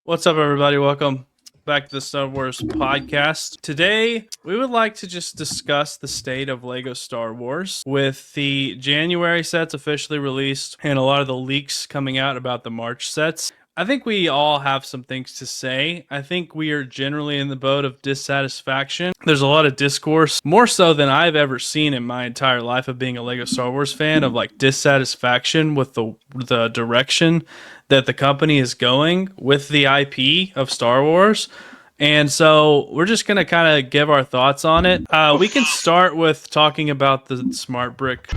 What's up, everybody? Welcome back to the Star Wars podcast. Today, we would like to just discuss the state of Lego Star Wars with the January sets officially released and a lot of the leaks coming out about the March sets. I think we all have some things to say. I think we are generally in the boat of dissatisfaction. There's a lot of discourse, more so than I've ever seen in my entire life of being a Lego Star Wars fan, of like dissatisfaction with the direction that the company is going with the IP of Star Wars. And so we're just going to kind of give our thoughts on it. We can start with talking about the smart brick.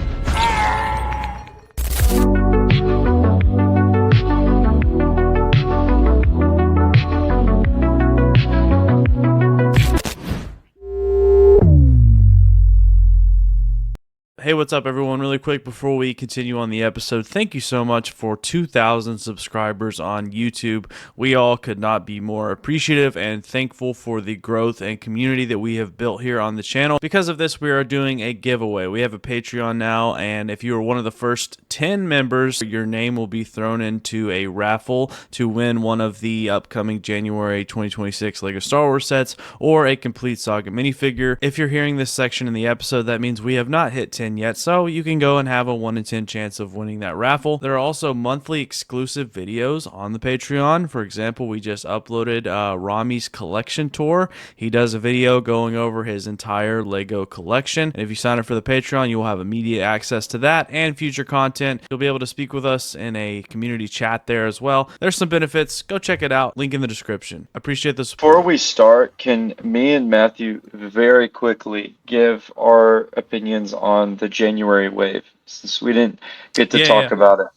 Hey, what's up, everyone? Really quick before we continue on the episode, thank you so much for 2,000 subscribers on YouTube. We all could not be more appreciative and thankful for the growth and community that we have built here on the channel. Because of this, we are doing a giveaway. We have a Patreon now, and if you are one of the first 10 members, your name will be thrown into a raffle to win one of the upcoming January 2026 LEGO Star Wars sets or a complete Saga minifigure. If you're hearing this section in the episode, that means we have not hit 10 yet, so you can go and have a 1 in 10 chance of winning that raffle. There are also monthly exclusive videos on the Patreon. For example, we just uploaded Rami's collection tour. He does a video going over his entire Lego collection, and if you sign up for the Patreon, you will have immediate access to that and future content. You'll be able to speak with us in a community chat there as well. There's some benefits. Go check it out. Link in the description. Appreciate the support. Before we start, can me and Matthew very quickly give our opinions on the January wave, since we didn't get to talk about it?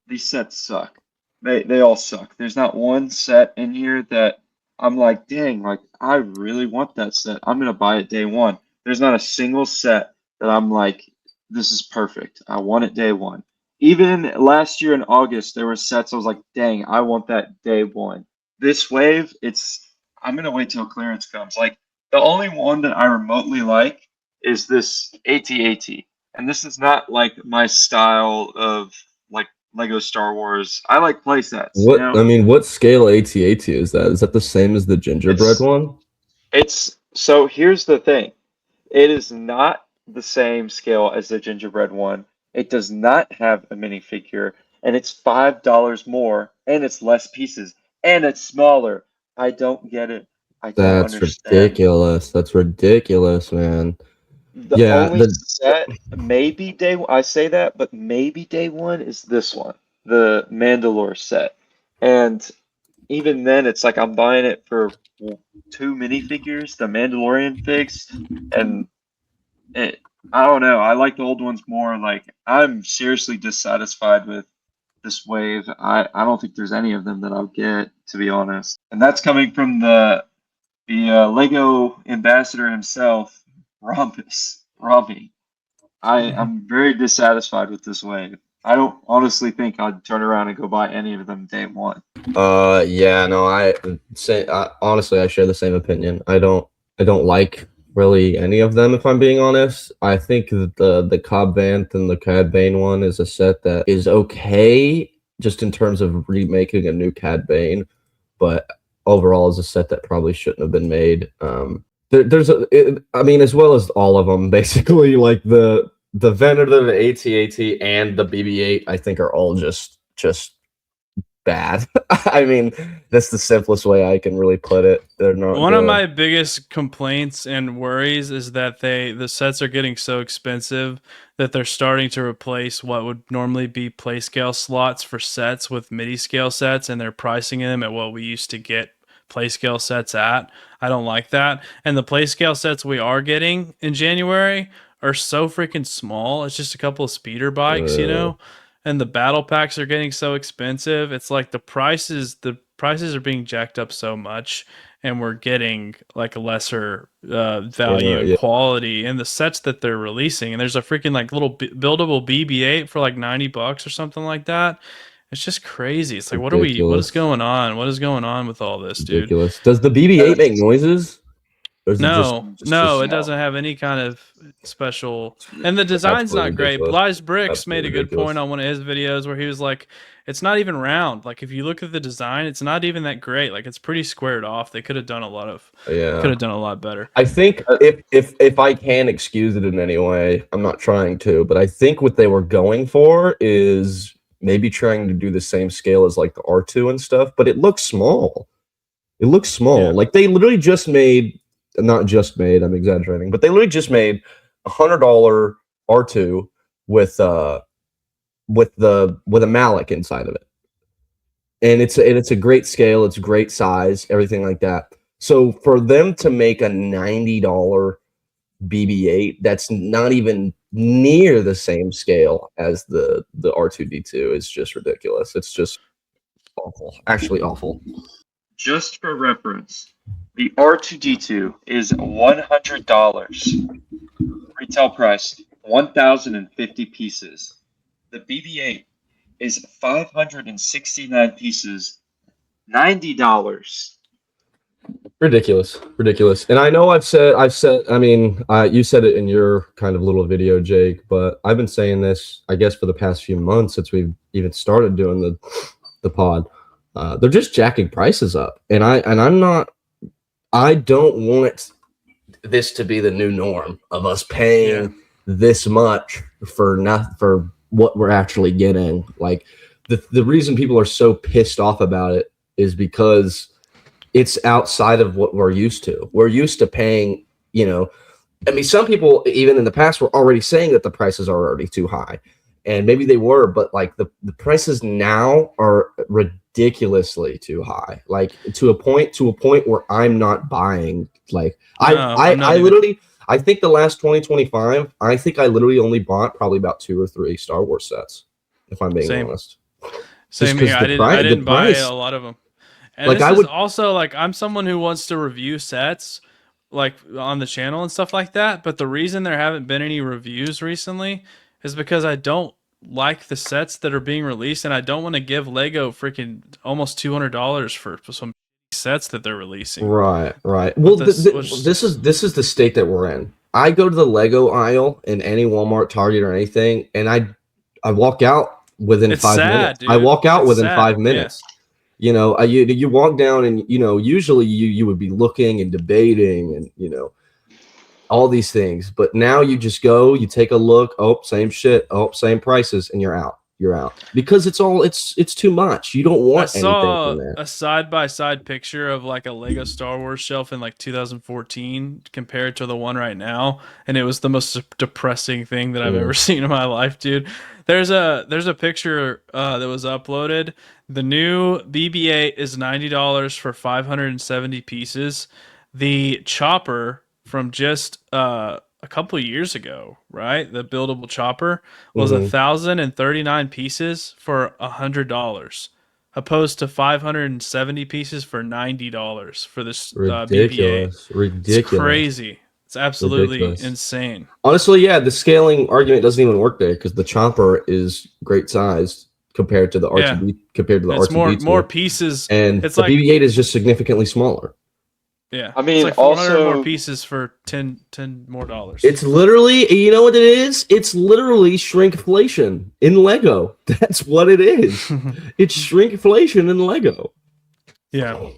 These sets suck. They all suck. There's not one set in here that I'm like, dang, like I really want that set. I'm gonna buy it day one. There's not a single set that I'm like, this is perfect. I want it day one. Even last year in August, there were sets I was like, dang, I want that day one. This wave, I'm gonna wait till clearance comes. Like the only one that I remotely like is this AT-AT. And this is not like my style of like Lego Star Wars. I like playsets, you What know? I mean, what scale AT-AT is that? Is that the same as the gingerbread one? So here's the thing. It is not the same scale as the gingerbread one. It does not have a minifigure, and it's $5 more, and it's less pieces, and it's smaller. I don't get it. I don't That's understand. ridiculous. That's ridiculous, man. The only set, maybe I say that, but maybe day one is this one, the Mandalore set. And even then, it's like I'm buying it for 2 minifigures, the Mandalorian figs, and I don't know. I like the old ones more. Like I'm seriously dissatisfied with this wave. I don't think there's any of them that I'll get, to be honest. And that's coming from the Lego ambassador himself, Rami. I'm very dissatisfied with this wave. I don't honestly think I'd turn around and go buy any of them day one. Yeah, no, honestly, I share the same opinion. I don't like really any of them, if I'm being honest. I think that the Cobb Vanth and the Cad Bane one is a set that is okay, just in terms of remaking a new Cad Bane, but overall is a set that probably shouldn't have been made. I mean, as well as all of them, basically, like the Venator, the AT-AT, and the BB-8, I think are all just bad. I mean, that's the simplest way I can really put it. They're not one of my biggest complaints and worries is that the sets are getting so expensive that they're starting to replace what would normally be play scale slots for sets with MIDI scale sets, and they're pricing them at what we used to get play scale sets at. I don't like that. And the play scale sets we are getting in January are so freaking small. It's just a couple of speeder bikes, you know? And the battle packs are getting so expensive. It's like the prices are being jacked up so much, and we're getting like a lesser value and quality in the sets that they're releasing. And there's a freaking like little buildable BB-8 for like $90 or something like that. It's just crazy. It's like, what is going on? What is going on with all this, dude? Does the BB-8 make noises? Or is it just No, just too no, it small? doesn't have any kind of special. And the That's design's absolutely not great. ridiculous. Lies Bricks made Absolutely a good point ridiculous. on one of his videos where he was like, it's not even round. Like if you look at the design, it's not even that great. Like it's pretty squared off. They could have done Yeah. a lot better. I think Uh, if I can excuse it in any way, I'm not trying to, but I think what they were going for is maybe trying to do the same scale as like the R2 and stuff, but it looks small. It looks small. Yeah. Like they literally just made, not just made, I'm exaggerating, but they literally just made $100 R2 with with a mallet inside of it. And it's a great scale, it's a great size, everything like that. So for them to make a $90 BB-8 that's not even near the same scale as the R2D2 is just ridiculous. It's just awful. Actually awful. Just for reference, the R2D2 is $100. Retail price 1,050 pieces. The BB-8 is 569 pieces, $90. Ridiculous. And I know I've said, I mean, you said it in your kind of little video, Jake, but I've been saying this, I guess, for the past few months since we've even started doing the pod. They're just jacking prices up, and I don't want this to be the new norm of us paying this much for what we're actually getting. Like the reason people are so pissed off about it is because it's outside of what we're used to. We're used to paying, I mean, some people even in the past were already saying that the prices are already too high. And maybe they were, but like the prices now are ridiculously too high. Like to a point where I'm not buying. Like I literally, I think the last 2025, I think I literally only bought probably about 2 or 3 Star Wars sets, if I'm being honest. Same here. I didn't buy a lot of them. And like this is also like I'm someone who wants to review sets like on the channel and stuff like that, but the reason there haven't been any reviews recently is because I don't like the sets that are being released, and I don't want to give Lego freaking almost $200 for some sets that they're releasing. Right. Well, this is the state that we're in. I go to the Lego aisle in any Walmart, Target, or anything, and I walk out within 5 minutes. Dude. I walk out within 5 minutes. Yeah. You walk down, and usually you would be looking and debating, and all these things, but now you just go, you take a look, oh, same shit, oh, same prices, and you're out because it's too much. You don't want anything from there. A side-by-side picture of like a Lego Star Wars shelf in like 2014 compared to the one right now, and it was the most depressing thing that I've ever seen in my life, dude. There's a picture that was uploaded. The new BB-8 is $90 for 570 pieces. The chopper from just a couple of years ago, right? The buildable chopper was 1,039 pieces for $100, opposed to 570 pieces for $90 for this Ridiculous. BB-8. It's crazy. It's absolutely insane. Honestly, yeah, the scaling argument doesn't even work there because the chopper is great size compared to the R2D compared to the R2D2. More pieces, and it's the like BB-8 is just significantly smaller. Yeah, I mean, it's like 400 more pieces for 10 more dollars. It's literally, you know what it is? It's literally shrinkflation in Lego. That's what it is. It's shrinkflation in Lego. Yeah.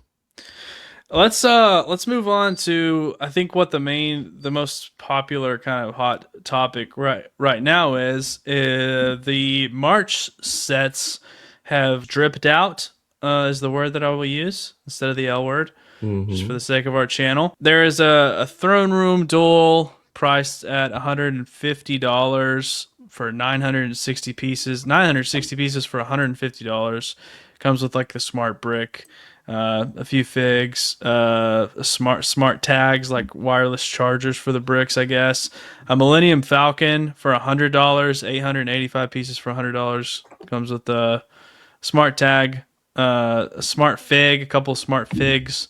Let's move on to I think what the most popular kind of hot topic right now is the March sets have dripped out. Is the word that I will use instead of the L word. Just for the sake of our channel. There is a throne room duel priced at $150 for 960 pieces. 960 pieces for $150. Comes with like the smart brick, a few figs, smart tags like wireless chargers for the bricks, I guess. A Millennium Falcon for $100. 885 pieces for $100. Comes with the smart tag. A smart fig, a couple of smart figs.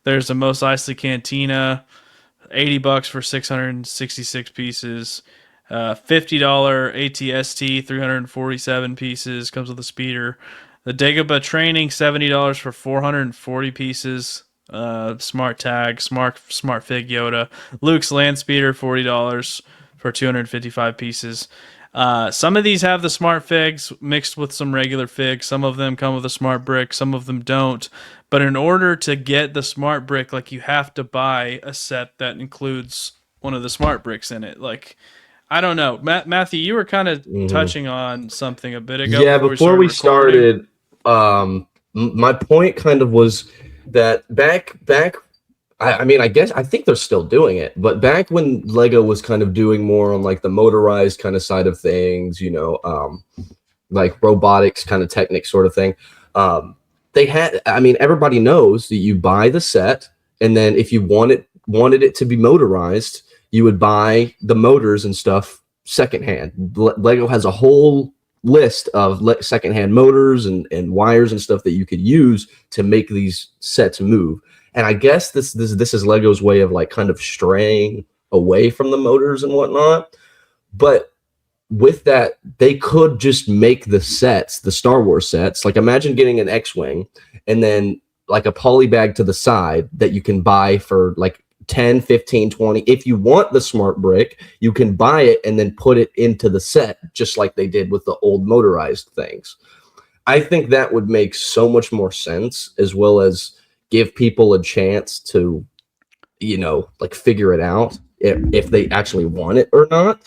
There's a Mos Eisley Cantina, $80 for 666 pieces. $50 ATST, 347 pieces. Comes with a speeder. The Dagobah Training, $70 for 440 pieces. Smart Tag, Smart Fig Yoda, Luke's Land Speeder, $40 for 255 pieces. Some of these have the smart figs mixed with some regular figs. Some of them come with a smart brick. Some of them don't. But in order to get the smart brick, like, you have to buy a set that includes one of the smart bricks in it. Like, I don't know, Matthew, you were kind of touching on something a bit ago Yeah, before we before started we recording. started, my point kind of was that back. I mean, I think they're still doing it, but back when Lego was kind of doing more on like the motorized kind of side of things, like robotics kind of technic sort of thing. They had, I mean, everybody knows that you buy the set, and then if you wanted it to be motorized, you would buy the motors and stuff secondhand. Lego has a whole list of secondhand motors and wires and stuff that you could use to make these sets move. And I guess this is Lego's way of like kind of straying away from the motors and whatnot. But with that, they could just make the sets, the Star Wars sets. Like, imagine getting an X-Wing and then like a poly bag to the side that you can buy for like 10, 15, 20. If you want the smart brick, you can buy it and then put it into the set, just like they did with the old motorized things. I think that would make so much more sense, as well as give people a chance to, like, figure it out if they actually want it or not,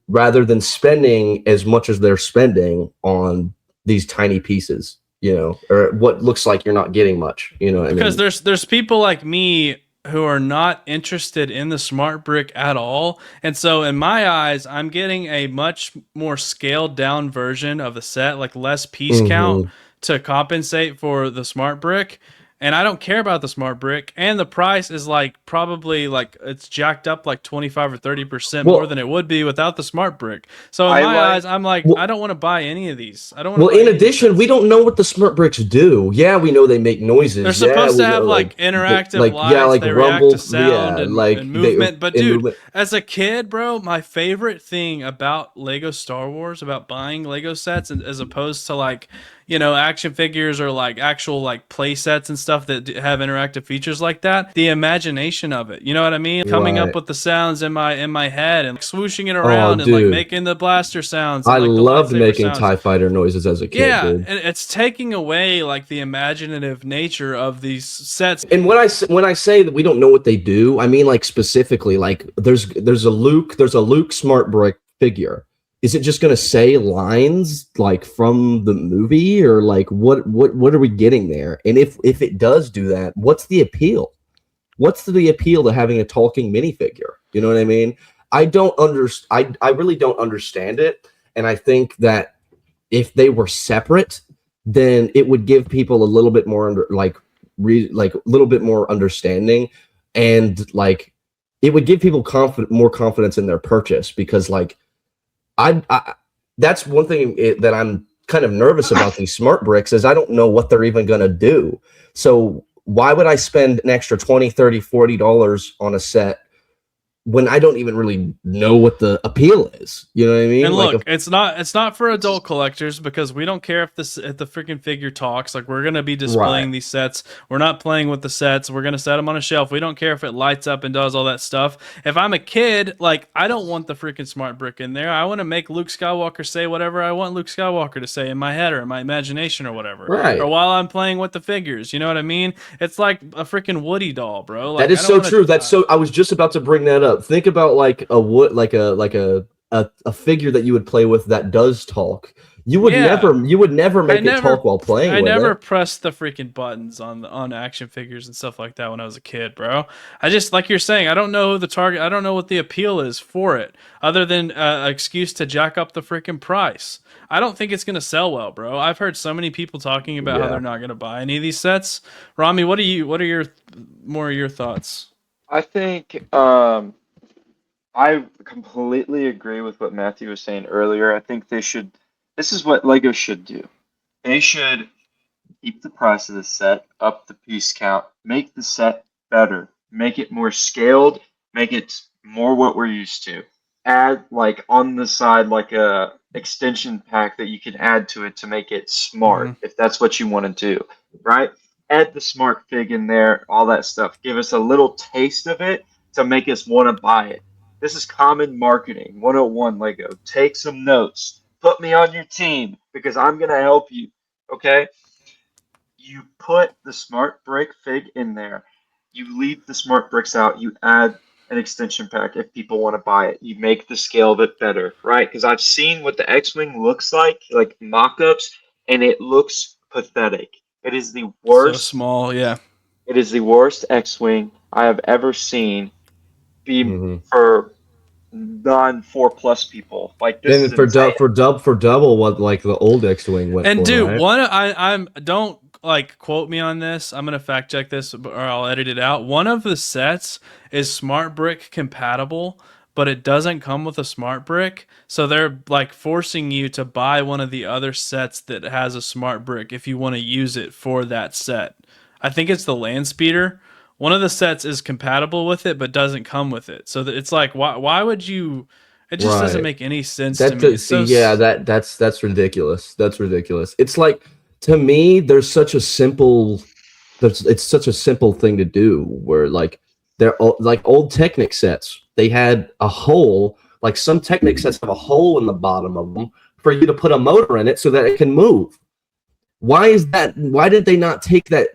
rather than spending as much as they're spending on these tiny pieces, or what looks like you're not getting much, Because there's people like me who are not interested in the smart brick at all. And so in my eyes, I'm getting a much more scaled down version of the set, like less piece count to compensate for the smart brick. And I don't care about the smart brick, and the price is like probably like it's jacked up like 25 or 30% more than it would be without the smart brick. So in my eyes, I'm like, I don't want to buy any of these. I don't want to buy in addition, we don't know what the smart bricks do. Yeah, we know they make noises. They're supposed to have like interactive lights. They react to sound and movement. But dude, as a kid, bro, my favorite thing about Lego Star Wars, about buying Lego sets, as opposed to like, action figures or like actual like play sets and stuff that have interactive features like that, the imagination of it. You know what I mean? Coming up with the sounds in my head and like, swooshing it around and like making the blaster sounds. And, I like, loved making sounds. TIE fighter noises as a kid. Yeah, dude. and it's taking away like the imaginative nature of these sets. And when I say that we don't know what they do, I mean like specifically like there's a Luke smart brick figure. Is it just going to say lines like from the movie, or like what are we getting there? And if it does do that, what's the appeal? What's the appeal to having a talking minifigure? You know what I mean? I really don't understand it. And I think that if they were separate, then it would give people a little bit more a little bit more understanding, and like it would give people more confidence in their purchase, because like I that's one thing that I'm kind of nervous about these smart bricks, is I don't know what they're even going to do. So why would I spend an extra $20, $30, $40 on a set when I don't even really know what the appeal is? You know what I mean? And look, it's not for adult collectors, because we don't care if the freaking figure talks. Like, we're gonna be displaying these sets. We're not playing with the sets. We're gonna set them on a shelf. We don't care if it lights up and does all that stuff. If I'm a kid, like, I don't want the freaking smart brick in there. I want to make Luke Skywalker say whatever I want Luke Skywalker to say in my head or in my imagination or whatever. Right. Or while I'm playing with the figures. You know what I mean? It's like a freaking Woody doll, bro. Like, that is so true. I was just about to bring that up. Think about like a figure that you would play with that does talk. You would never make it talk while playing with it. I never pressed the freaking buttons on action figures and stuff like that when I was a kid, bro. I just, like you're saying, I don't know the target. I don't know what the appeal is for it, other than an excuse to jack up the freaking price. I don't think it's gonna sell well, bro. I've heard so many people talking about how they're not gonna buy any of these sets. Rami, what are your thoughts? I think I completely agree with what Matthew was saying earlier. I think they should. This is what Lego should do. They should keep the price of the set, up the piece count, make the set better, make it more scaled, make it more what we're used to. Add like on the side like a extension pack that you can add to it to make it smart, if that's what you want to do, right? add the smart fig in there, all that stuff. Give us a little taste of it to make us want to buy it. This is common marketing 101 Lego. Take some notes. Put me on your team because I'm going to help you. Okay? You put the smart brick fig in there. You leave the smart bricks out. You add an extension pack if people want to buy it. You make the scale of it better, right? Because I've seen what the X-Wing looks like mock-ups, and it looks pathetic. It is the So worst. small, yeah. It is the worst X-Wing I have ever seen be Mm-hmm. for non 4+ people. Like this Then is insane. for double what like the old X-wing went And for, dude, right? I'm don't like quote me on this. I'm gonna fact check this or I'll edit it out. One of the sets is smart brick compatible, but it doesn't come with a smart brick. So they're like forcing you to buy one of the other sets that has a smart brick if you want to use it for that set. I think it's the land speeder. One of the sets is compatible with it but doesn't come with it. So it's like why would you, it just doesn't Right. make any sense to That me. does, It's see, so yeah, that's ridiculous. That's ridiculous. It's like to me, it's such a simple thing to do. Where like like old Technic sets, they had a hole. Like some Technic sets have a hole in the bottom of them for you to put a motor in it so that it can move. Why is that? Why did they not take that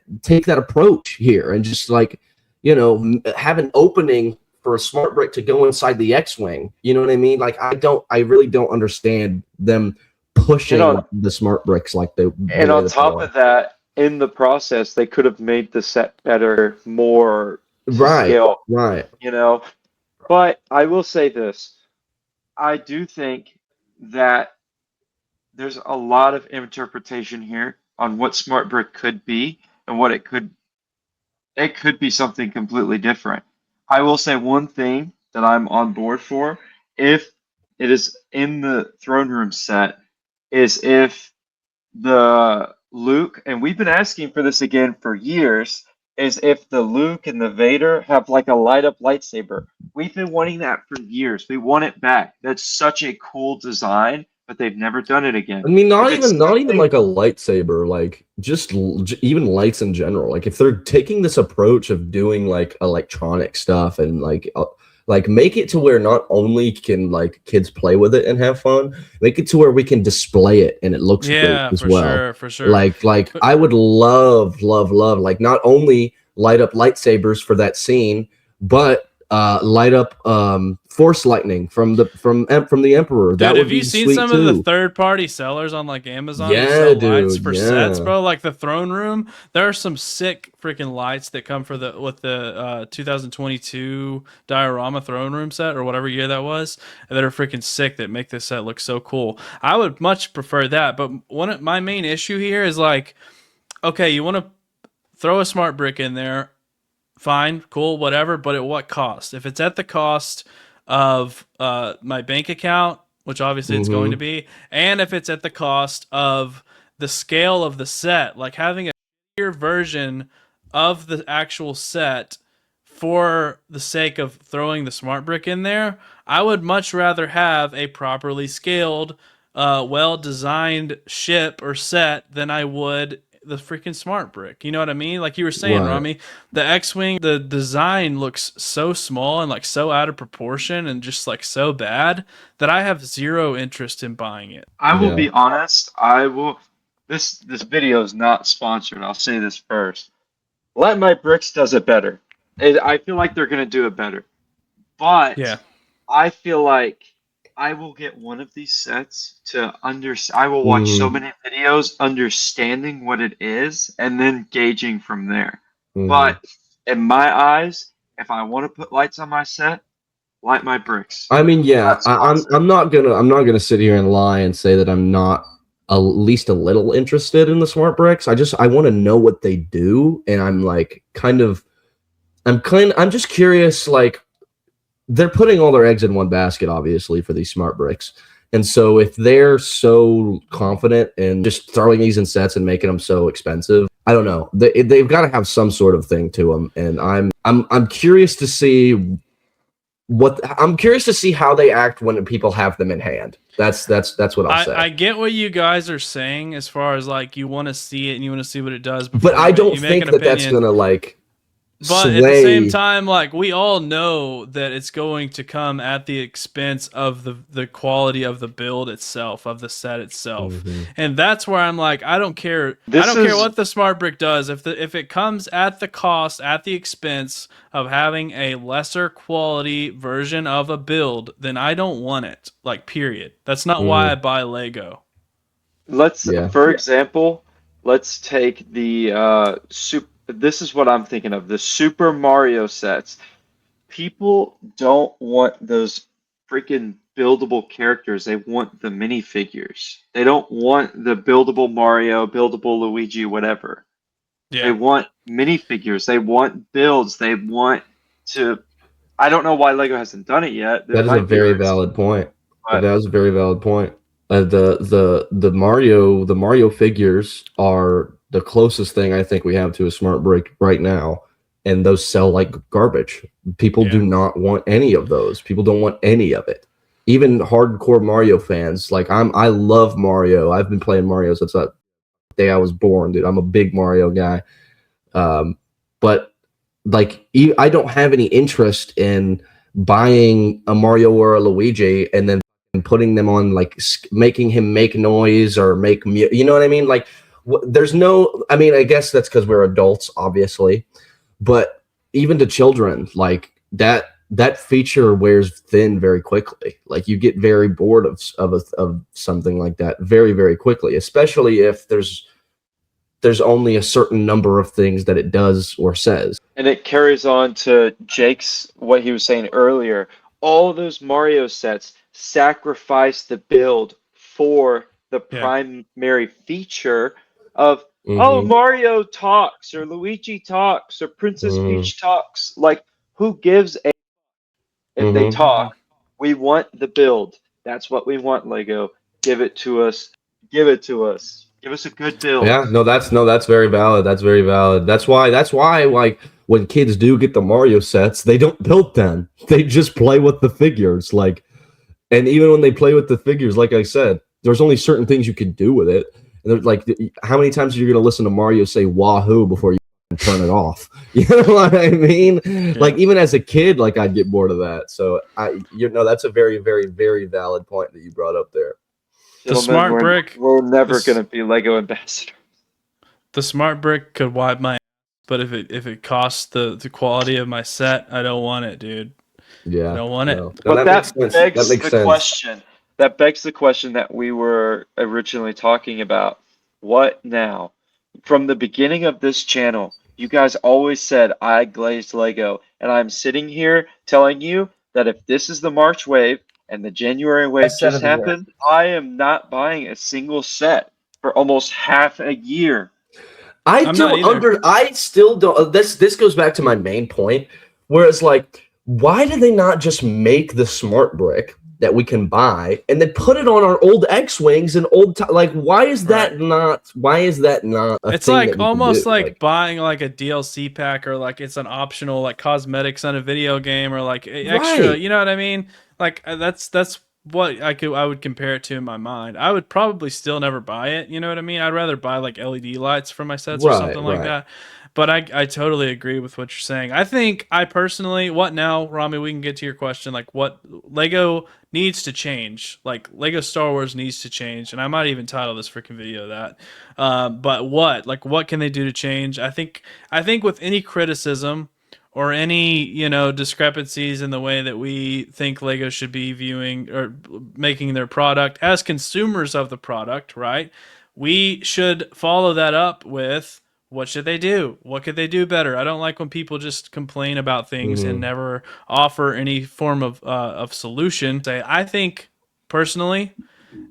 approach here and just like have an opening for a smart brick to go inside the X-wing? You know what I mean? Like I really don't understand them And pushing on the smart bricks like the and way on that they top are. of that, in the process, they could have made the set better, more to Right, scale, right. you know. But I will say this. I do think that there's a lot of interpretation here on what smart brick could be and what it could be something completely different. I will say one thing that I'm on board for, if it is in the throne room set, is if the Luke, and we've been asking for this again for years, is if the Luke and the Vader have like a light up lightsaber. We've been wanting that for years. We want it back. That's such a cool design, but they've never done it again. I mean, If it's not even something, like a lightsaber, like just even lights in general. Like if they're taking this approach of doing like electronic stuff and like make it to where not only can like kids play with it and have fun, make it to where we can display it and it looks great yeah, as for well. sure, for sure. Like But I would love like not only light up lightsabers for that scene, but light up force lightning from the Emperor. dude, That would have you be seen sweet some of the too. third-party sellers on like Amazon who Yeah, sell lights dude. for sets, Yeah. bro? Like the throne room, there are some sick freaking lights that come for the 2022 diorama throne room set or whatever year that was, that are freaking sick that make this set look so cool. I would much prefer that, but one of my main issue here is like, okay, you want to throw a smart brick in there, fine, cool, whatever, but at what cost? If it's at the cost of my bank account, which obviously it's going to Mm-hmm. be, and if it's at the cost of the scale of the set, like having a bigger version of the actual set for the sake of throwing the smart brick in there, I would much rather have a properly scaled, well designed ship or set than I would the freaking smart brick. You know what I mean? Like you were saying, Right. Rami, the X-wing, the design looks so small and like so out of proportion and just like so bad that I have zero interest in buying it. I will Yeah. be honest, I will. This video is not sponsored. I'll say this first. Let My Bricks does it better. I feel like they're gonna do it better. But Yeah. I feel like I will get one of these sets to I will watch so Mm-hmm. many videos understanding what it is and then gauging from there. Mm-hmm. But in my eyes, if I want to put lights on my set, light my bricks. I mean, yeah, That's my set. I'm not gonna sit here and lie and say that I'm not at least a little interested in the smart bricks. I want to know what they do, and I'm like I'm just curious. Like they're putting all their eggs in one basket, obviously, for these smart bricks. And so if they're so confident in just throwing these in sets and making them so expensive, I don't know. They've got to have some sort of thing to them, and I'm curious to see what I'm curious to see how they act when people have them in hand. That's what I'll say. I get what you guys are saying as far as like you want to see it and you want to see what it does But I don't you make think an that that's opinion. gonna like But at the same sway. time, like we all know that it's going to come at the expense of the quality of the build itself, of the set itself. And that's where I'm like, I don't care. I don't care what the smart brick does. If it comes at the cost, at the expense of having a lesser quality version of a build, then I don't want it. Like period. That's not why I buy Lego. For example, let's take the this is what I'm thinking of, the Super Mario sets. People don't want those freaking buildable characters. They want the minifigures. They don't want the buildable Mario, buildable Luigi, whatever. Yeah. They want minifigures. They want builds. They want to. I don't know why Lego hasn't done it yet. That is a very valid point. That is a very valid point. The Mario figures are the closest thing I think we have to a smart brick right now, and those sell like garbage. People do not want any of those. People don't want any of it. Even hardcore Mario fans, like I love Mario. I've been playing Mario since the day I was born, dude. I'm a big Mario guy. But like I don't have any interest in buying a Mario or a Luigi and then putting them on, like making him make noise or make you know what I mean? Like there's no, I mean, I guess that's because we're adults, obviously, but even to children, like that feature wears thin very quickly. Like you get very bored of something like that very, very quickly, especially if there's only a certain number of things that it does or says. And it carries on to Jake's, what he was saying earlier. All those Mario sets sacrifice the build for the primary feature of, oh, Mario talks, or Luigi talks, or Princess Peach talks. Like, who gives a if they talk? We want the build. That's what we want, Lego. Give it to us. Give it to us. Give us a good build. Yeah, that's very valid. That's very valid. That's why like when kids do get the Mario sets, they don't build them. They just play with the figures. Like, and even when they play with the figures, like I said, there's only certain things you can do with it. And there's like, how many times are you gonna listen to Mario say "Wahoo" before you turn it off? You know what I mean? Yeah. Like even as a kid, like I'd get bored of that. So that's a very, very, very valid point that you brought up there. The smart brick. We're never going to be Lego ambassadors. The smart brick could wipe my ass, but if it costs the quality of my set, I don't want it, dude. Yeah, I don't want it. No, but that begs the question. That begs the question that we were originally talking about. What now? From the beginning of this channel, you guys always said I glazed Lego, and I'm sitting here telling you that if this is the March wave, and the January wave just happened, I am not buying a single set for almost half a year. I still don't. This goes back to my main point, where it's like, why do they not just make the smart brick that we can buy and then put it on our old X-wings and like why is that not a it's thing like that almost like buying like a DLC pack, or like it's an optional like cosmetics on a video game, or like extra, you know what I mean? Like that's what I would compare it to in my mind. I would probably still never buy it, you know what I mean? I'd rather buy like LED lights for my sets or something like that. But I totally agree with what you're saying. I personally, what now, Rami, we can get to your question, like what Lego needs to change. Like Lego Star Wars needs to change, and I might even title this freaking video that. But what can they do to change? I think with any criticism or any, discrepancies in the way that we think Lego should be viewing or making their product as consumers of the product, right? We should follow that up with, what should they do? What could they do better? I don't like when people just complain about things and never offer any form of solution. I think personally,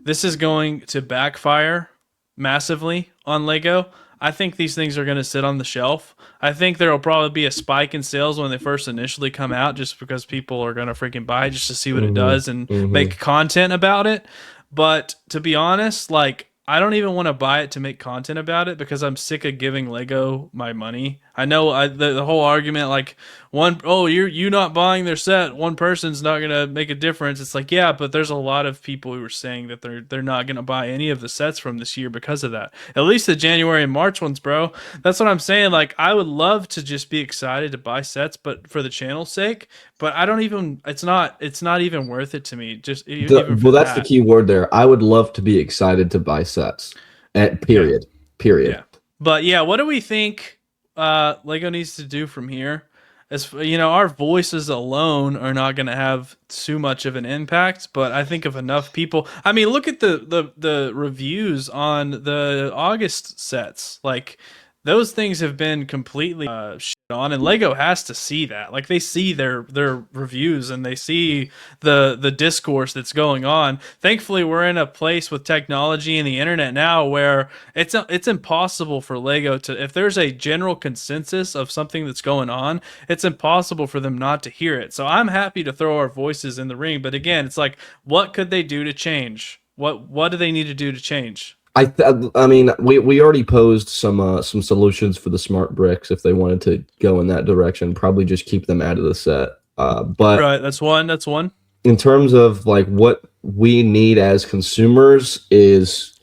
this is going to backfire massively on Lego. I think these things are going to sit on the shelf. I think there will probably be a spike in sales when they first initially come out, just because people are going to freaking buy it just to see what it does and make content about it. But to be honest, like, I don't even want to buy it to make content about it because I'm sick of giving Lego my money. I know the whole argument like you not buying their set, one person's not gonna make a difference. It's like, yeah, but there's a lot of people who are saying that they're not gonna buy any of the sets from this year because of that. At least the January and March ones, bro. That's what I'm saying. Like, I would love to just be excited to buy sets, but for the channel's sake. But I don't even. It's not even worth it to me. Just even for Well, that's the that. key word there. I would love to be excited to buy sets. At Yeah. period. Period. Yeah. But yeah, what do we think Lego needs to do from here? As our voices alone are not going to have too much of an impact, but I think if enough people, I mean, look at the reviews on the August sets. Like, those things have been completely shit on, and Lego has to see that. Like, they see their reviews and they see the discourse that's going on. Thankfully, we're in a place with technology and the internet now where it's impossible for Lego to, if there's a general consensus of something that's going on, it's impossible for them not to hear it. So I'm happy to throw our voices in the ring, but again, it's like, what could they do to change? What do they need to do to change? I mean, we already posed some solutions for the smart bricks if they wanted to go in that direction. Probably just keep them out of the set. But Right, that's one. That's one. in terms of like what we need as consumers is,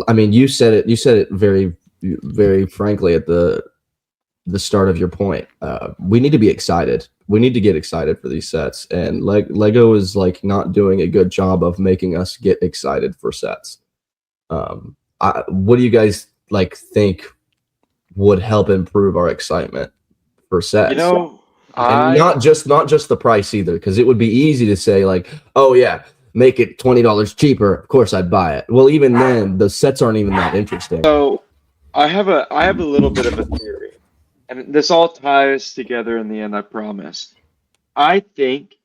I mean, you said it. You said it very, very frankly at the start of your point. We need to be excited. We need to get excited for these sets, and Lego is like not doing a good job of making us get excited for sets. What do you guys like think would help improve our excitement for sets? You know, And not just the price either, because it would be easy to say like, oh yeah, make it $20 cheaper. Of course I'd buy it. Well, even then, the sets aren't even that interesting. so I have a little bit of a theory, and this all ties together in the end, I promise. I think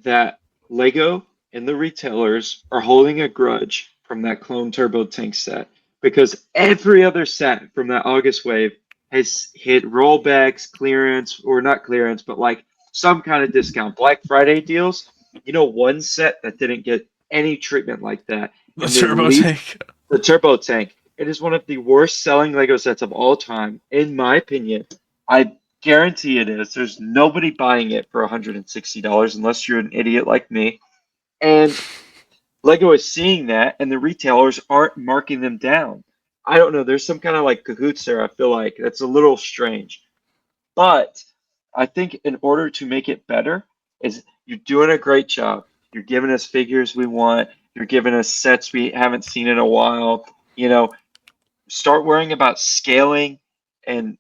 that Lego and the retailers are holding a grudge from that Clone Turbo Tank set because every other set from that August wave has hit rollbacks, clearance, or not clearance, but like some kind of discount. Black Friday deals. You know, one set that didn't get any treatment like that, The and the turbo elite, tank. the Turbo Tank. It is one of the worst selling Lego sets of all time, in my opinion. I guarantee it is. There's nobody buying it for $160 unless you're an idiot like me. And Lego is seeing that, and the retailers aren't marking them down. I don't know. There's some kind of like cahoots there. I feel like that's a little strange. But I think in order to make it better, is you're doing a great job. You're giving us figures we want. You're giving us sets we haven't seen in a while. You know, start worrying about scaling and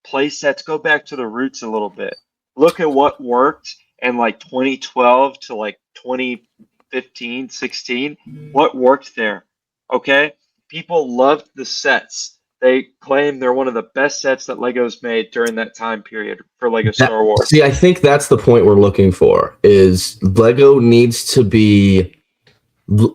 play sets. Go back to the roots a little bit. Look at what worked in like 2012 to like 2015, 16. What worked there? Okay? People loved the sets. They claim they're one of the best sets that Legos made during that time period for Lego Star Wars. See, I think that's the point we're looking for. Is Lego needs to be.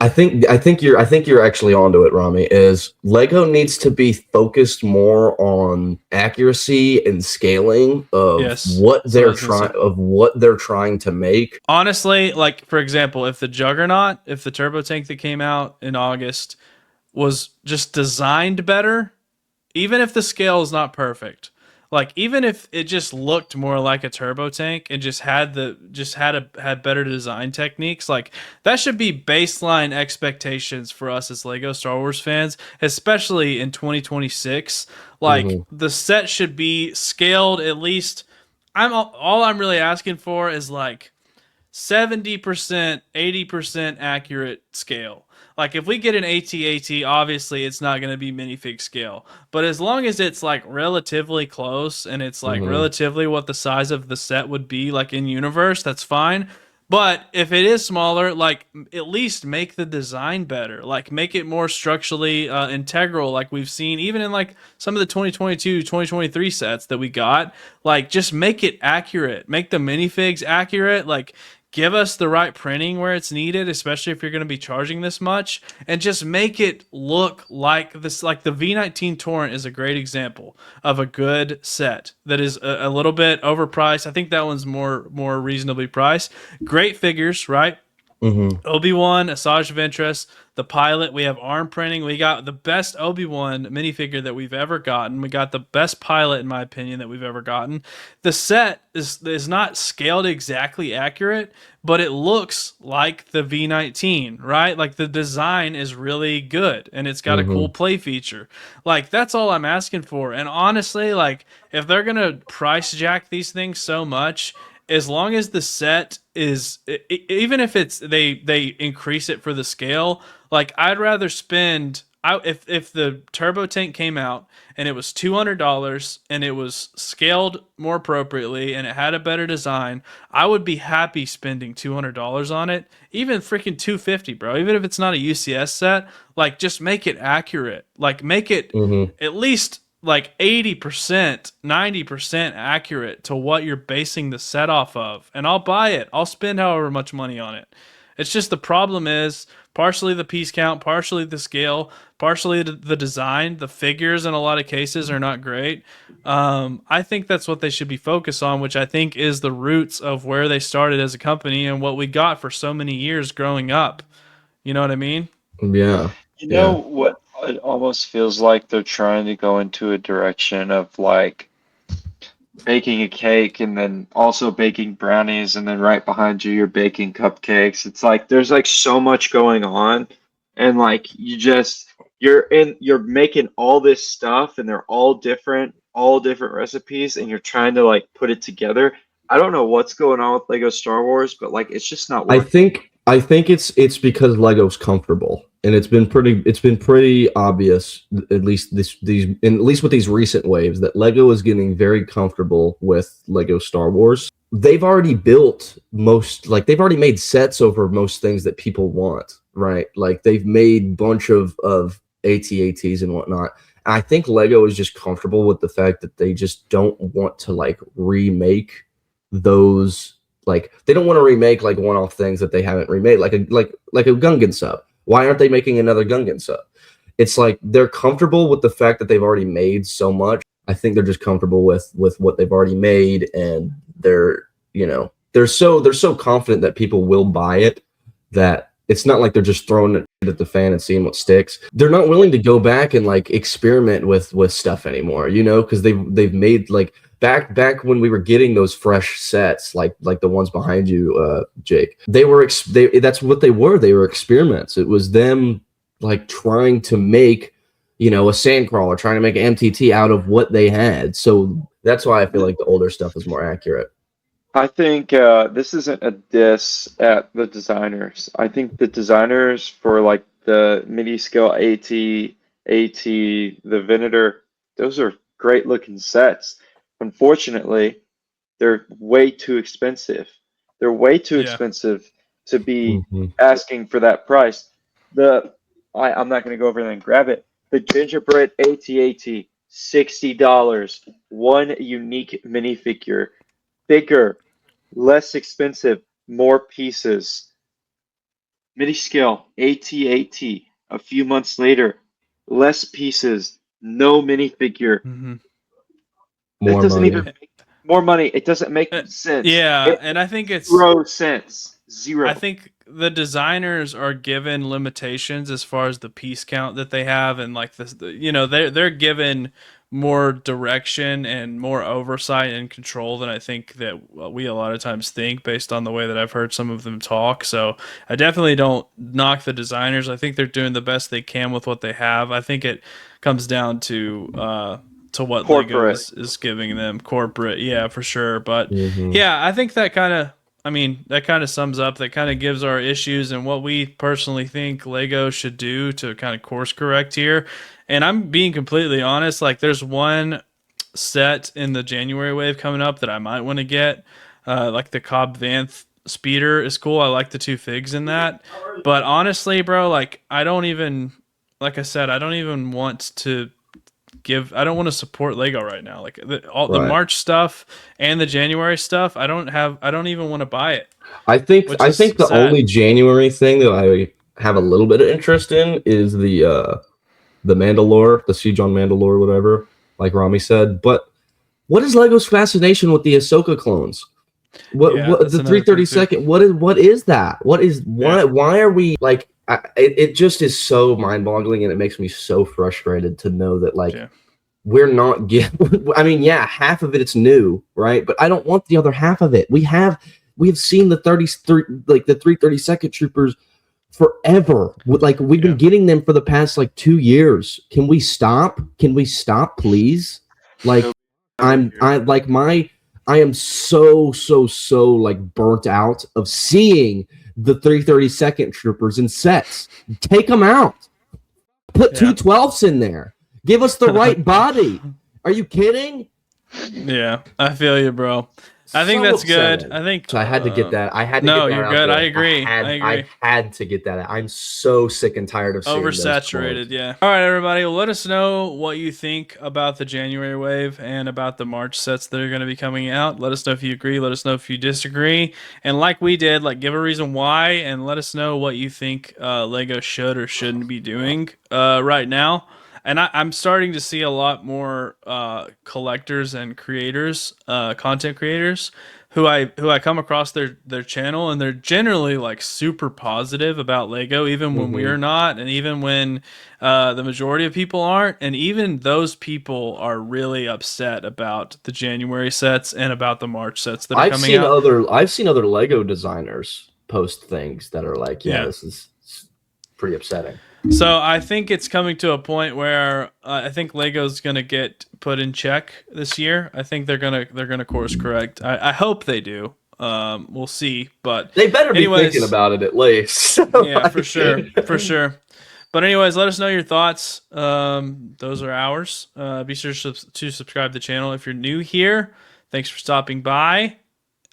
I think you're actually onto it, Rami. Is Lego needs to be focused more on accuracy and scaling of Yes. what they're trying to make. Honestly, like, for example, if the Juggernaut, if the turbo tank that came out in August was just designed better, even if the scale is not perfect, like, even if it just looked more like a turbo tank and had better design techniques, like, that should be baseline expectations for us as Lego Star Wars fans, especially in 2026. Like, the set should be scaled at least. All I'm really asking for is like 70%, 80% accurate scale. Like, if we get an AT-AT, obviously it's not going to be minifig scale. But as long as it's like relatively close and it's like relatively what the size of the set would be like in universe, that's fine. But if it is smaller, like, at least make the design better. Like, make it more structurally integral, like we've seen even in like some of the 2022, 2023 sets that we got. Like, just make it accurate. Make the minifigs accurate. Like, give us the right printing where it's needed, especially if you're going to be charging this much, and just make it look like this. Like, the V19 Torrent is a great example of a good set that is a little bit overpriced. I think that one's more reasonably priced. Great figures, right? Obi-Wan, Asajj Ventress, the pilot. We have arm printing. We got the best Obi-Wan minifigure that we've ever gotten. We got the best pilot, in my opinion, that we've ever gotten. The set is not scaled exactly accurate, but it looks like the V19, right? Like the design is really good, and it's got a cool play feature. Like that's all I'm asking for. And honestly, like if they're gonna price jack these things so much, as long as the set is even if it's they increase it for the scale, like I'd rather spend if the turbo tank came out and it was $200 and it was scaled more appropriately and it had a better design, I would be happy spending $200 on it. Even freaking 250, bro. Even if it's not a UCS set, like just make it accurate. Like make it at least like 80%, 90% accurate to what you're basing the set off of. And I'll buy it. I'll spend however much money on it. It's just the problem is partially the piece count, partially the scale, partially the design. The figures in a lot of cases are not great. I think that's what they should be focused on, which I think is the roots of where they started as a company and what we got for so many years growing up. You know what I mean? Yeah. You know what? It almost feels like they're trying to go into a direction of like baking a cake and then also baking brownies, and then right behind you, you're baking cupcakes. It's like there's like so much going on, and like you're making all this stuff, and they're all different recipes, and you're trying to like put it together. I don't know what's going on with Lego Star Wars, but like it's just not I working. think it's because Lego's comfortable, and it's been pretty obvious, at least at least with these recent waves, that Lego is getting very comfortable with Lego Star Wars. They've already they've already made sets over most things that people want, right? Like they've made bunch of AT-ATs and whatnot. I think Lego is just comfortable with the fact that they just don't want to like remake those. Like they don't want to remake like one-off things that they haven't remade, like a Gungan sub. Why aren't they making another Gungan sub? It's like they're comfortable with the fact that they've already made so much. I think they're just comfortable with what they've already made, and they're so confident that people will buy it that it's not like they're just throwing it at the fan and seeing what sticks. They're not willing to go back and like experiment with stuff anymore, because they've made like back when we were getting those fresh sets, like the ones behind you, Jake. That's what they were. They were experiments. It was them like trying to make, a sandcrawler, trying to make an MTT out of what they had. So that's why I feel like the older stuff is more accurate. I think this isn't a diss at the designers. I think the designers for like the mini scale AT, the Venator, those are great looking sets. Unfortunately, they're way too expensive. They're way too expensive to be asking for that price. I'm not going to go over there and grab it. The gingerbread AT-AT, $60. One unique minifigure. Bigger, less expensive, more pieces. Mini scale AT-AT. A few months later, less pieces, no minifigure. More it doesn't money. even make more money. It doesn't make sense. And I think it's zero sense. Zero. I think the designers are given limitations as far as the piece count that they have, and like they're given more direction and more oversight and control than I think that we a lot of times think, based on the way that I've heard some of them talk. So I definitely don't knock the designers. I think they're doing the best they can with what they have. I think it comes down to what corporate. Lego is giving them. Corporate, yeah, for sure. But yeah, I think that kind of sums up, that kind of gives our issues and what we personally think Lego should do to kind of course correct here. And I'm being completely honest, like there's one set in the January wave coming up that I might want to get. Like the Cobb Vanth speeder is cool. I like the two figs in that. But honestly, bro, like I don't even want to I don't want to support Lego right now. Like the March stuff and the January stuff, I don't even want to buy it. I think the only January thing that I have a little bit of interest in is the Mandalore, the Siege on Mandalore, whatever, like Rami said. But what is Lego's fascination with the Ahsoka clones? What the 332nd? What is that? Why are we like? It just is so mind-boggling, and it makes me so frustrated to know that like we're not getting. I mean, yeah, half of it's new, right? But I don't want the other half of it. We have seen the 332nd troopers forever. Like we've been getting them for the past like 2 years. Can we stop? Can we stop, please? Like I am so like burnt out of seeing the 332nd troopers in sets. Take them out. Put 212s in there. Give us the right body. Are you kidding? Yeah, I feel you, bro. I think that's good. I think so. I had to get that. I had to. No, get that you're out good. there. I agree. I had to get that out. I'm so sick and tired of seeing oversaturated. Yeah. All right, everybody. Well, let us know what you think about the January wave and about the March sets that are going to be coming out. Let us know if you agree. Let us know if you disagree. And like we did, like give a reason why, and let us know what you think Lego should or shouldn't be doing right now. And I'm starting to see a lot more collectors and creators, content creators, who I come across their channel, and they're generally like super positive about Lego, even when we're not, and even when the majority of people aren't, and even those people are really upset about the January sets and about the March sets that are coming out. I've seen other Lego designers post things that are like, this is pretty upsetting. So I think it's coming to a point where I think Lego's gonna get put in check this year. I think they're gonna course correct. I hope they do. We'll see, but they better be thinking about it at least. Yeah, for sure. But anyways, let us know your thoughts. Those are ours. Be sure to subscribe to the channel if you're new here. Thanks for stopping by.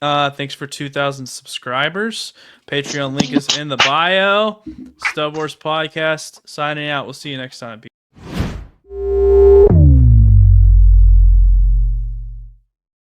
Thanks for 2,000 subscribers. Patreon link is in the bio. Star Wars Podcast signing out. We'll see you next time.